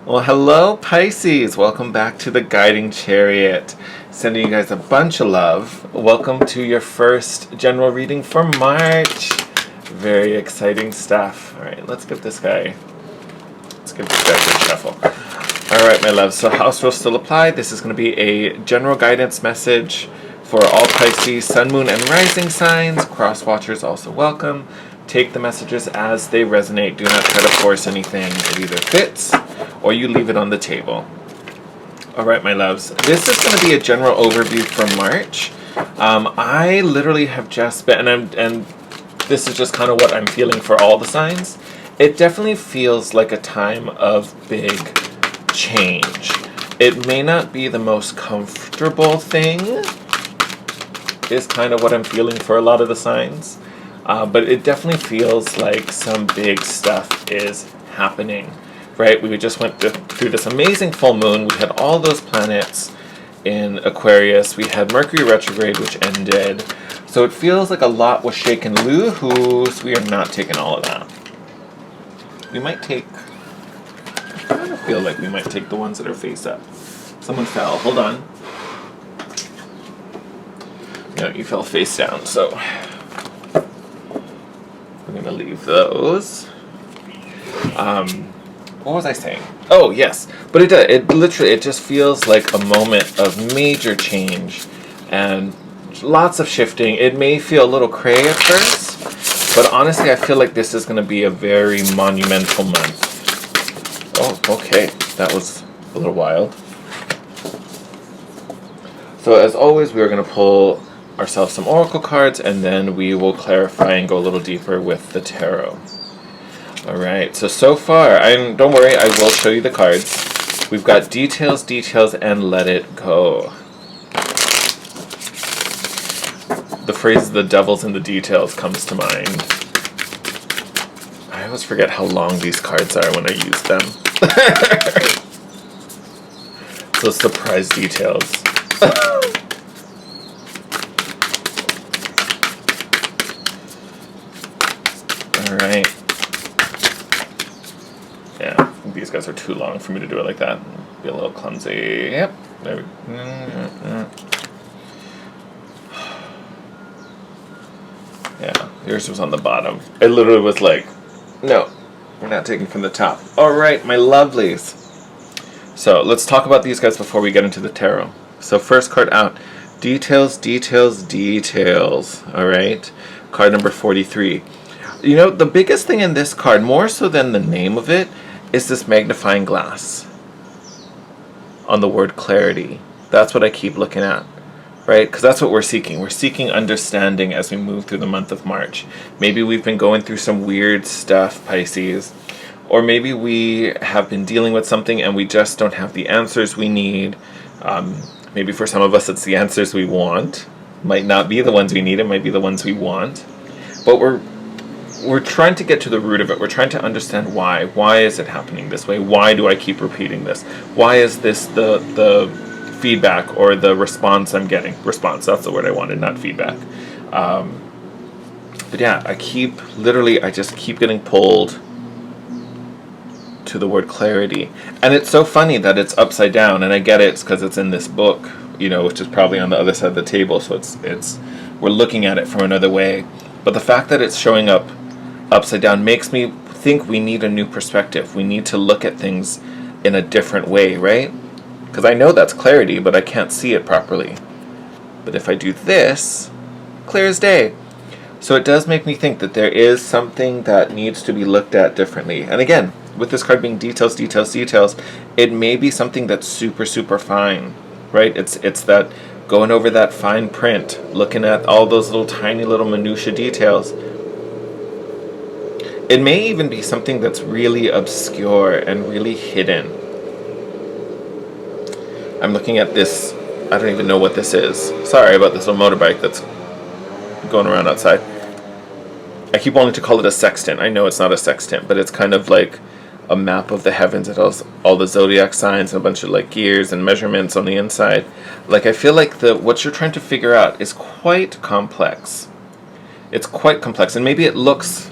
Well, hello, Pisces. Welcome back to the Guiding Chariot. Sending you guys a bunch of love. Welcome to your first general reading for March. Very exciting stuff. All right, let's give this guy a good shuffle. All right, my love. So house rules still apply. This is going to be a general guidance message for all Pisces, Sun, Moon, and Rising signs. Cross watchers also welcome. Take the messages as they resonate. Do not try to force anything. It either fits or you leave it on the table. All right, my loves. This is going to be a general overview for March. I literally have just been, and this is just kind of what I'm feeling for all the signs. It definitely feels like a time of big change. It may not be the most comfortable thing, is kind of what I'm feeling for a lot of the signs. But it definitely feels like some big stuff is happening, right? We just went through this amazing full moon. We had all those planets in Aquarius. We had Mercury retrograde, which ended. So it feels like a lot was shaken loose. We are not taking all of that. We might take, I kind of feel like we might take the ones that are face up. Someone fell. Hold on. No, you fell face down, so I'm going to leave those. What was I saying? Oh, yes. But it literally, it just feels like a moment of major change and lots of shifting. It may feel a little cray at first, but honestly, I feel like this is going to be a very monumental month. Oh, okay. That was a little wild. So as always, we're going to pull ourselves some oracle cards, and then we will clarify and go a little deeper with the tarot. All right, so far, don't worry, I will show you the cards. We've got details, and let it go. The phrase "the devil's in the details" comes to mind. I always forget how long these cards are when I use them. So surprise details. Alright. Yeah, I think these guys are too long for me to do it like that. Be a little clumsy. Yep. There we go. Yeah, yours was on the bottom. It literally was like, no, we're not taking from the top. Alright, my lovelies. So let's talk about these guys before we get into the tarot. So first card out. Details. Alright. Card number 43. You know, the biggest thing in this card, more so than the name of it, is this magnifying glass on the word clarity. That's what I keep looking at, right? Because that's what we're seeking. We're seeking understanding as we move through the month of March. Maybe we've been going through some weird stuff, Pisces, or maybe we have been dealing with something and we just don't have the answers we need. Maybe for some of us it's the answers we want. Might not be the ones we need, it might be the ones we want. But we're trying to get to the root of it. We're trying to understand why. Why is it happening this way? Why do I keep repeating this? Why is this the feedback or the response I'm getting? Response, that's the word I wanted, not feedback. But yeah, I just keep getting pulled to the word clarity. And it's so funny that it's upside down, and I get it because it's in this book, which is probably on the other side of the table, so it's we're looking at it from another way. But the fact that it's showing up upside down makes me think we need a new perspective. We need to look at things in a different way, right? Because I know that's clarity, but I can't see it properly. But if I do this, clear as day. So it does make me think that there is something that needs to be looked at differently. And again, with this card being details, it may be something that's super, super fine, right? It's that going over that fine print, looking at all those little tiny little minutia details. It may even be something that's really obscure and really hidden. I'm looking at this. I don't even know what this is. Sorry about this little motorbike that's going around outside. I keep wanting to call it a sextant. I know it's not a sextant, but it's kind of like a map of the heavens. It has all the zodiac signs and a bunch of like gears and measurements on the inside. Like, I feel like what you're trying to figure out is quite complex. It's quite complex, and maybe it looks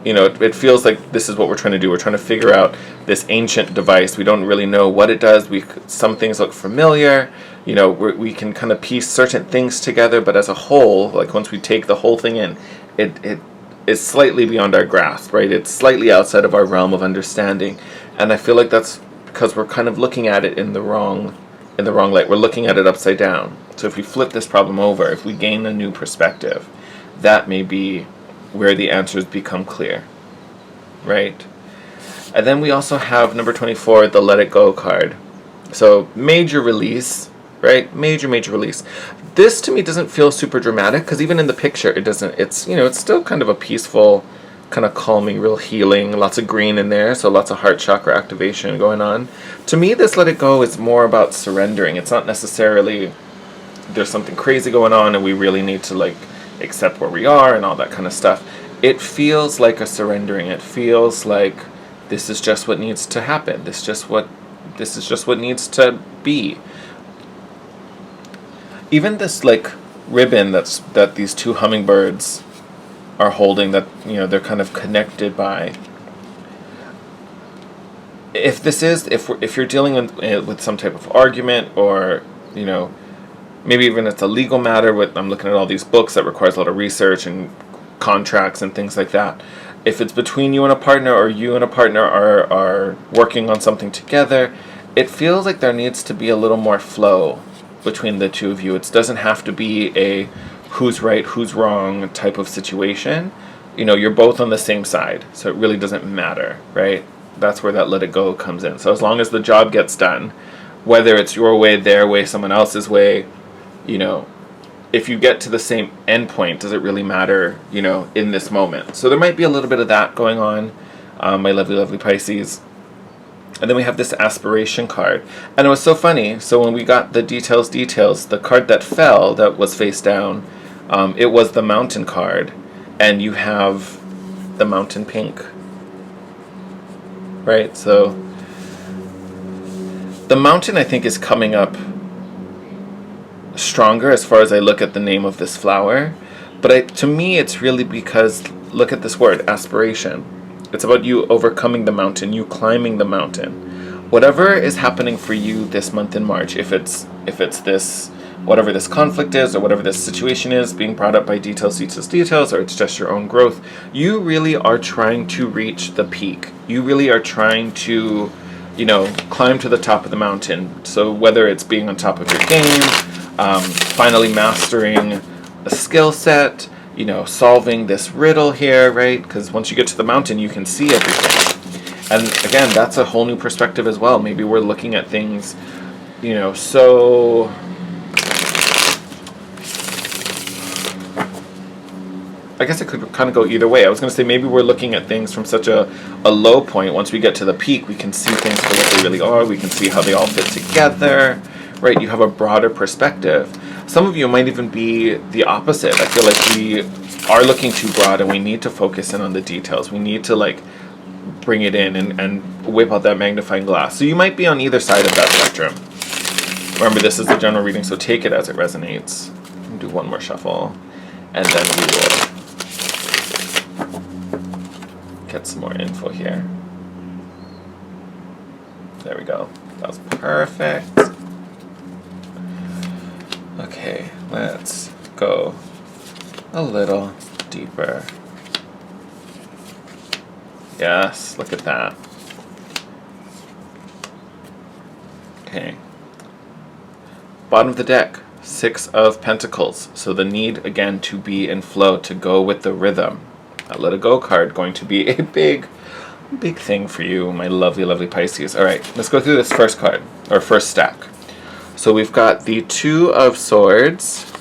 You know, it feels like this is what we're trying to do. We're trying to figure out this ancient device. We don't really know what it does. Some things look familiar. You know, we can kind of piece certain things together, but as a whole, like once we take the whole thing in, it is slightly beyond our grasp, right? It's slightly outside of our realm of understanding. And I feel like that's because we're kind of looking at it in the wrong light. We're looking at it upside down. So if we flip this problem over, if we gain a new perspective, that may be where the answers become clear, right? And then we also have number 24, the Let It Go card. So major release, right? Major release. This to me doesn't feel super dramatic, because even in the picture it doesn't. It's, you know, it's still kind of a peaceful, kind of calming, real healing. Lots of green in there, so lots of heart chakra activation going on. To me, this Let It Go is more about surrendering. It's not necessarily there's something crazy going on and we really need to like accept where we are and all that kind of stuff. It feels like a surrendering. It feels like this is just what needs to happen. This is just what needs to be. Even this like ribbon that these two hummingbirds are holding, that, you know, they're kind of connected by. If you're dealing with some type of argument, or, you know, maybe even it's a legal matter. I'm looking at all these books that requires a lot of research and contracts and things like that. If it's between you and a partner, or you and a partner are working on something together, it feels like there needs to be a little more flow between the two of you. It doesn't have to be a who's right, who's wrong type of situation. You know, you're both on the same side, so it really doesn't matter, right? That's where that Let It Go comes in. So as long as the job gets done, whether it's your way, their way, someone else's way, you know, if you get to the same end point, does it really matter, you know, in this moment? So there might be a little bit of that going on, my lovely Pisces. And then we have this aspiration card. And it was so funny. So when we got the details, the card that fell, that was face down, it was the mountain card. And you have the mountain pink. Right? So the mountain, I think, is coming up stronger as far as I look at the name of this flower. But to me, it's really because, look at this word, aspiration. It's about you overcoming the mountain, you climbing the mountain. Whatever is happening for you this month in March, if it's this, whatever this conflict is, or whatever this situation is being brought up by details, or it's just your own growth, you really are trying to reach the peak. You really are trying to, you know, climb to the top of the mountain. So whether it's being on top of your game, finally mastering a skill set, you know, solving this riddle here, right? Because once you get to the mountain, you can see everything. And again, that's a whole new perspective as well. Maybe we're looking at things, you know, so I guess it could kind of go either way. I was going to say maybe we're looking at things from such a low point. Once we get to the peak, we can see things for what they really are. We can see how they all fit together, right? You have a broader perspective. Some of you might even be the opposite. I feel like we are looking too broad and we need to focus in on the details. We need to like bring it in and whip out that magnifying glass. So you might be on either side of that spectrum. Remember, this is the general reading, so take it as it resonates. I'll do one more shuffle and then we will get some more info here. There we go. That was perfect. Okay, let's go a little deeper. Yes, look at that. Okay. Bottom of the deck, 6 of Pentacles. So the need, again, to be in flow, to go with the rhythm. That Let It Go card going to be a big thing for you, my lovely Pisces. All right, let's go through this first card, or first stack. So we've got the 2 of Swords,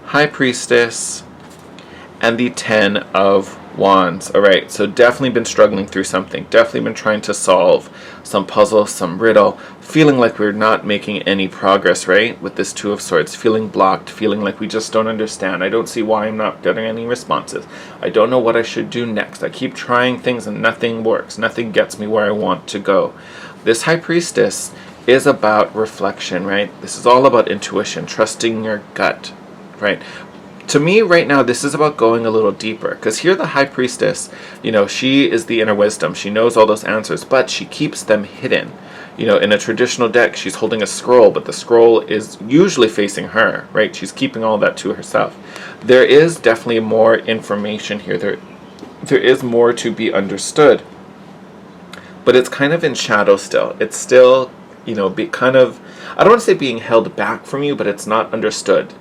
High Priestess, and the 10 of Wands. All right, so definitely been struggling through something. Definitely been trying to solve some puzzle, some riddle. Feeling like we're not making any progress, right? With this 2 of Swords. Feeling blocked. Feeling like we just don't understand. I don't see why I'm not getting any responses. I don't know what I should do next. I keep trying things and nothing works. Nothing gets me where I want to go. This High Priestess is about reflection, right? This is all about intuition, trusting your gut, right? To me, right now, this is about going a little deeper. Because here, the High Priestess, she is the inner wisdom. She knows all those answers, but she keeps them hidden. In a traditional deck, she's holding a scroll, but the scroll is usually facing her, right? She's keeping all that to herself. There is definitely more information here. There is more to be understood. But it's kind of in shadow still. It's still, kind of, I don't want to say being held back from you, but it's not understood,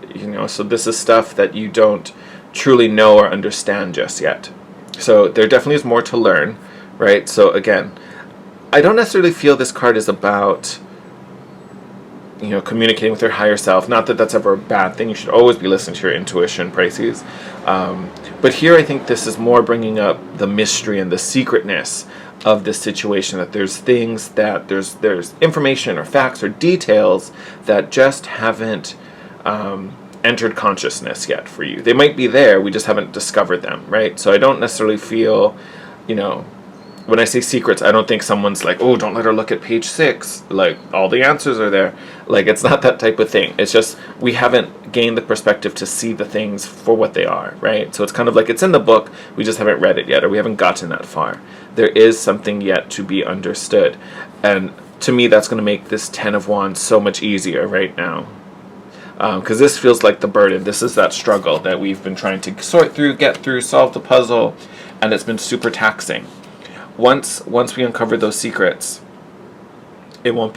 So this is stuff that you don't truly know or understand just yet. So there definitely is more to learn, right? So again, I don't necessarily feel this card is about, communicating with your higher self. Not that that's ever a bad thing. You should always be listening to your intuition, Pisces. But here I think this is more bringing up the mystery and the secretness of this situation, that there's things that there's information or facts or details that just haven't entered consciousness yet for you. They might be there, we just haven't discovered them, right? So I don't necessarily feel, when I say secrets, I don't think someone's like, oh, don't let her look at page 6, like all the answers are there. Like, it's not that type of thing. It's just we haven't gained the perspective to see the things for what they are, right? So it's kind of like it's in the book, we just haven't read it yet, or we haven't gotten that far. There is something yet to be understood. And to me, that's going to make this 10 of Wands so much easier right now. Because this feels like the burden. This is that struggle that we've been trying to sort through, get through, solve the puzzle, and it's been super taxing. Once we uncover those secrets, it won't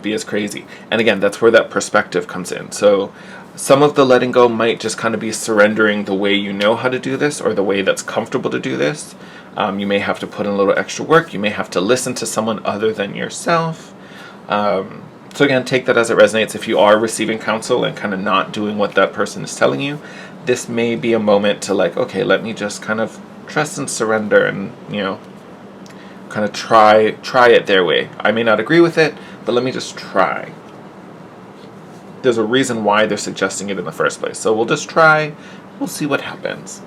be as crazy. And again, that's where that perspective comes in. So some of the letting go might just kind of be surrendering the way you know how to do this, or the way that's comfortable to do this. You may have to put in a little extra work. You may have to listen to someone other than yourself. So again, take that as it resonates. If you are receiving counsel and kind of not doing what that person is telling you, this may be a moment to like, okay, let me just kind of trust and surrender and, kind of try it their way. I may not agree with it, but let me just try. There's a reason why they're suggesting it in the first place. So we'll just try. We'll see what happens.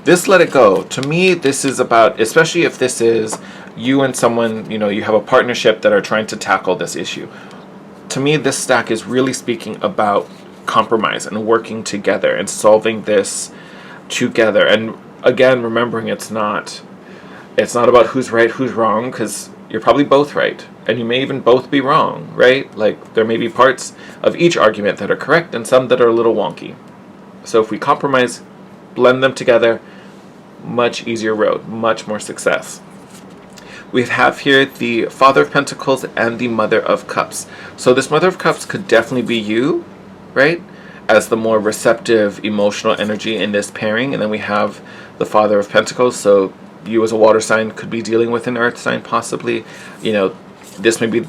This let it go. To me, this is about, especially if this is you and someone, you have a partnership that are trying to tackle this issue. To me, this stack is really speaking about compromise and working together and solving this together. And again, remembering it's not about who's right, who's wrong, because you're probably both right. And you may even both be wrong, right? Like, there may be parts of each argument that are correct and some that are a little wonky. So if we compromise, blend them together, much easier road, much more success. We have here the Father of Pentacles and the Mother of Cups. So this Mother of Cups could definitely be you, right? As the more receptive, emotional energy in this pairing. And then we have the Father of Pentacles. So you as a water sign could be dealing with an earth sign possibly. This may be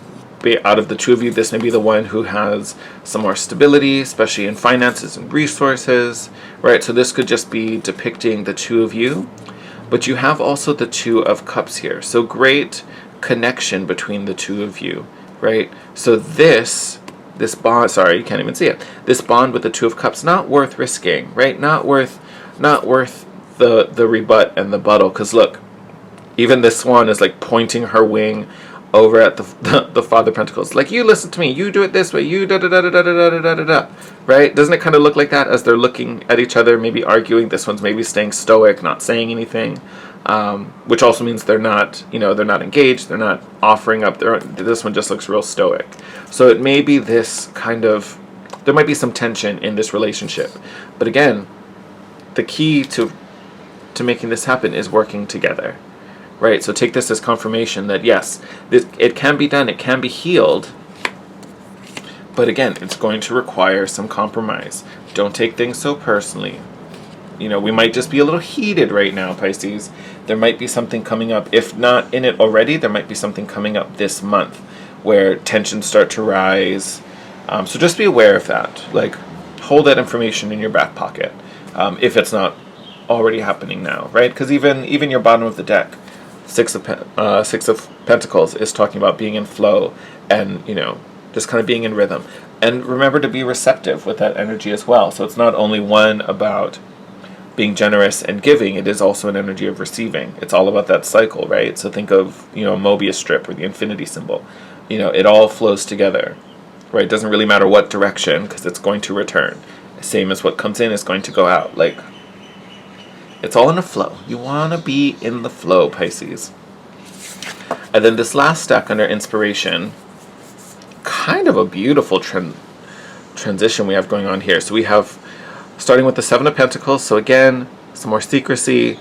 out of the two of you, this may be the one who has some more stability, especially in finances and resources, right? So this could just be depicting the two of you. But you have also the Two of Cups here. So great connection between the two of you, right? So this bond, sorry, you can't even see it. This bond with the Two of Cups, not worth risking, right? Not worth the rebut and the buttle. Because look, even this swan is like pointing her wing over at the Father of Pentacles. Like, you listen to me, you do it this way, you da-da-da-da-da-da-da-da-da-da, right? Doesn't it kind of look like that as they're looking at each other, maybe arguing? This one's maybe staying stoic, not saying anything, which also means they're not, they're not engaged, they're not offering up this one just looks real stoic. So it may be this kind of, there might be some tension in this relationship. But again, the key to making this happen is working together. Right, so take this as confirmation that yes, it can be done, it can be healed, but again, it's going to require some compromise. Don't take things so personally. We might just be a little heated right now, Pisces. There might be something coming up, if not in it already, there might be something coming up this month where tensions start to rise. So just be aware of that. Like, hold that information in your back pocket if it's not already happening now, right? Because even your bottom of the deck, Six of Pentacles is talking about being in flow and, just kind of being in rhythm. And remember to be receptive with that energy as well. So it's not only one about being generous and giving, it is also an energy of receiving. It's all about that cycle, right? So think of, a Mobius strip or the infinity symbol. It all flows together, right? It doesn't really matter what direction because it's going to return. same as what comes in is going to go out. Like, it's all in a flow. You want to be in the flow, Pisces. And then this last stack under inspiration, kind of a beautiful transition we have going on here. So we have, starting with the Seven of Pentacles, so again, some more secrecy.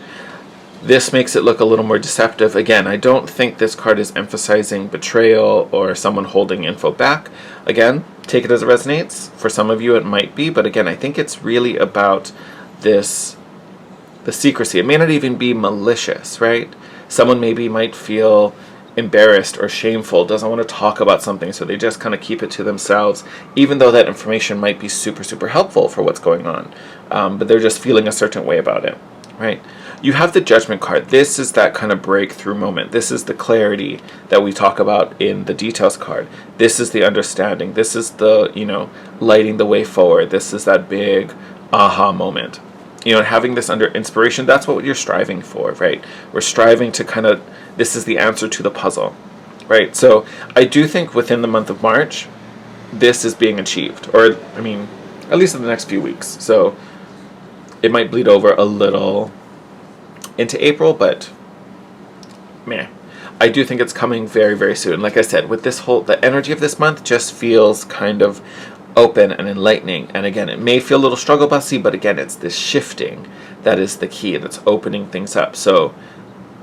This makes it look a little more deceptive. Again, I don't think this card is emphasizing betrayal or someone holding info back. Again, take it as it resonates. For some of you it might be, but again, I think it's really about this, the secrecy. It may not even be malicious, right? Someone maybe might feel embarrassed or shameful, doesn't want to talk about something, so they just kind of keep it to themselves, even though that information might be super, super helpful for what's going on. But they're just feeling a certain way about it, right? You have the Judgment card. This is that kind of breakthrough moment. This is the clarity that we talk about in the Details card. This is the understanding. This is the, you know, lighting the way forward. This is that big aha moment. You know, having this under inspiration, that's what you're striving for, right? We're striving to kind of, this is the answer to the puzzle, right? So I do think within the month of March, this is being achieved. Or, I mean, at least in the next few weeks. So it might bleed over a little into April, but meh. I do think it's coming very, very soon. Like I said, with this whole, the energy of this month just feels kind of open and enlightening. And again, it may feel a little struggle bussy, but again, it's this shifting that is the key, that's opening things up. So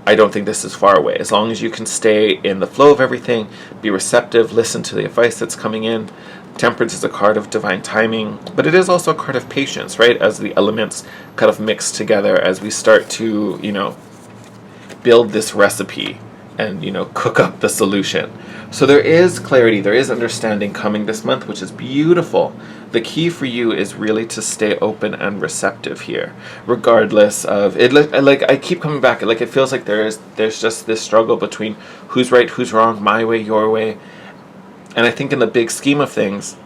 I don't think this is far away. As long as you can stay in the flow of everything, be receptive, listen to the advice that's coming in. Temperance is a card of divine timing, but it is also a card of patience, right? As the elements kind of mix together, as we start to, you know, build this recipe and, you know, cook up the solution. So there is clarity, there is understanding coming this month, which is beautiful. The key for you is really to stay open and receptive here, regardless of it. Like I keep coming back, like it feels like there's just this struggle between who's right, who's wrong, my way, your way. And I think in the big scheme of things,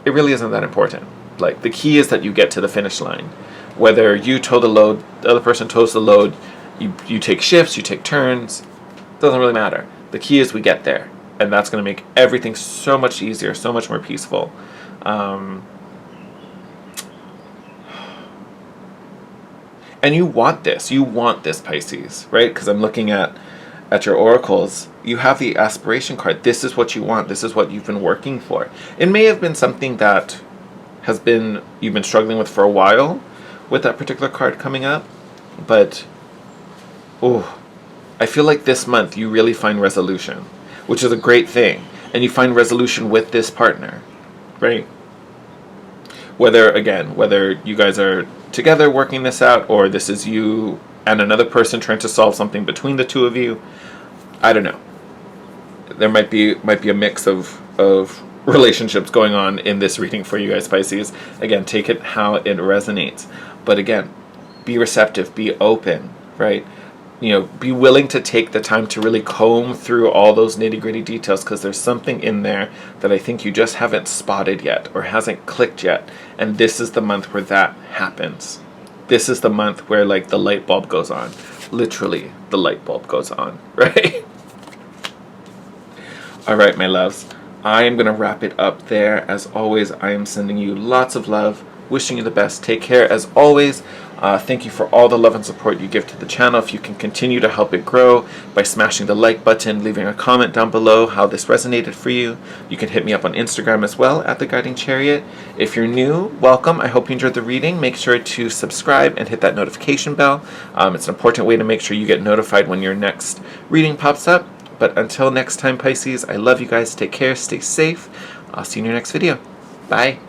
it really isn't that important. Like, the key is that you get to the finish line. Whether you tow the load, the other person tows the load, you take shifts, you take turns, doesn't really matter. The key is we get there. And that's going to make everything so much easier, so much more peaceful. And you want this, Pisces, right? Because I'm looking at your oracles. You have the aspiration card. This is what you want. This is what you've been working for. It may have been something that you've been struggling with for a while with that particular card coming up, but I feel like this month you really find resolution, which is a great thing. And you find resolution with this partner, right? Whether you guys are together working this out, or this is you and another person trying to solve something between the two of you, I don't know. There might be a mix of relationships going on in this reading for you guys, Pisces. Again, take it how it resonates. But again, be receptive, be open, right? You know, be willing to take the time to really comb through all those nitty-gritty details, because there's something in there that I think you just haven't spotted yet or hasn't clicked yet. And this is the month where that happens. This is the month where, like, the light bulb goes on. Literally, the light bulb goes on, right? All right, my loves. I am going to wrap it up there. As always, I am sending you lots of love, wishing you the best. Take care, as always. Thank you for all the love and support you give to the channel. If you can continue to help it grow by smashing the like button, leaving a comment down below how this resonated for you. You can hit me up on Instagram as well, at The Guiding Chariot. If you're new, welcome. I hope you enjoyed the reading. Make sure to subscribe and hit that notification bell. It's an important way to make sure you get notified when your next reading pops up. But until next time, Pisces, I love you guys. Take care. Stay safe. I'll see you in your next video. Bye.